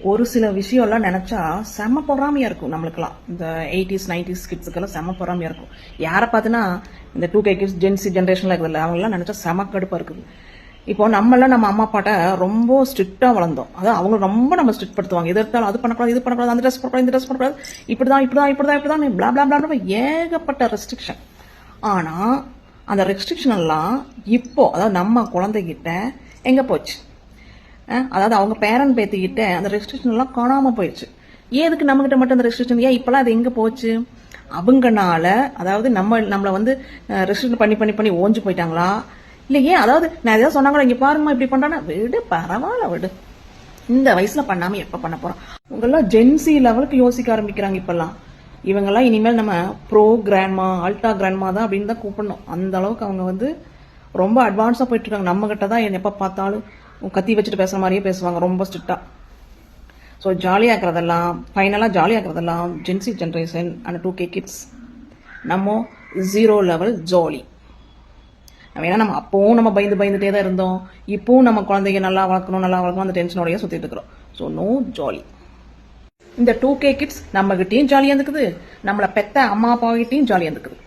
ஒரு சில விஷயம்லாம் நினைச்சா செம பொறாமையா இருக்கும் நம்மளுக்கெல்லாம். இந்த 80s 90s கிட்ஸுக்கெல்லாம் செம பொறாமையா இருக்கும். யாரை பார்த்துனா இந்த 2K கிட்ஸ் ஜென்சி ஜென்ரேஷன்ல இருக்குதுல்ல, அவங்கெல்லாம் நினைச்சா செம கடுப்பா இருக்குது. இப்போ நம்மளாம் நம்ம அம்மா அப்பாட்ட ரொம்ப ஸ்ட்ரிக்டா வளர்ந்தோம். அதாவது அவங்க ரொம்ப நம்ம ஸ்ட்ரிக்ட் படுத்துவாங்க. எது எடுத்தாலும் அது பண்ணக்கூடாது, இது பண்ணக்கூடாது, அந்த ட்ரெஸ் பண்ணக்கூடாது, இந்த ட்ரெஸ் பண்ணக்கூடாது, இப்படிதான் பிளா பிளா பிளா ஏகப்பட்ட ரெஸ்ட்ரிக்ஷன். ஆனா அந்த ரெஸ்ட்ரிக்ஷன் எல்லாம் இப்போ அதாவது நம்ம குழந்தைகிட்ட எங்க போச்சு? அதாவது அவங்க பேரண்ட் பேத்திக்கிட்ட அந்த ரெஸ்ட்ரிக்ஷன் எல்லாம் காணாம போயிடுச்சு. ஏதுக்கு நம்ம கிட்ட மட்டும் அந்த ரெஸ்ட்ரிக்ஷன்? ஏன் இப்பெல்லாம் அது எங்க போச்சு? அவங்கனால அதாவது நம்மளை வந்து ரெஸ்ட்ரிக்ஷன் பண்ணி பண்ணி பண்ணி ஓஞ்சு போயிட்டாங்களா? இல்லையே, அதாவது நான் ஏதாவது சொன்னாங்களா, இங்க பாருங்கம்மா இப்படி பண்றானா, விடு பரவாயில்ல விடு, இந்த வயசுல பண்ணாம எப்ப பண்ண போறோம்? இவங்கெல்லாம் ஜென்சி லெவலுக்கு யோசிக்க ஆரம்பிக்கிறாங்க இப்பெல்லாம். இவங்கெல்லாம் இனிமேல் நம்ம ப்ரோ கிராண்ட்மா அல்ட்ரா கிராண்ட்மா தான் அப்படின்னு தான் கூப்பிடணும். அந்த அளவுக்கு அவங்க வந்து ரொம்ப அட்வான்ஸா போயிட்டு இருக்காங்க. நம்ம கிட்ட தான் எப்ப பார்த்தாலும் கத்தி வச்சுட்டு பேசுற மாதிரியே பேசுவாங்க, ரொம்ப ஸ்ட்ரிக்டா. ஸோ ஜாலியாக்குறதெல்லாம் ஃபைனலாக ஜாலியாக்குறதெல்லாம் Gen Z generation and 2K kids. நம்ம 0 லெவல் ஜாலி. ஏன்னா நம்ம அப்பவும் நம்ம பயந்துட்டே தான் இருந்தோம். இப்பவும் நம்ம குழந்தைங்க நல்லா வளர்க்கணும் அந்த டென்ஷனோடய சுத்திட்டு இருக்கிறோம். So no jolly. இந்த 2K கிட்ஸ் நம்ம கிட்டயும் ஜாலியா இருக்குது, நம்மளை பெத்த அம்மா அப்பா கிட்டயும் ஜாலியா இருக்குது.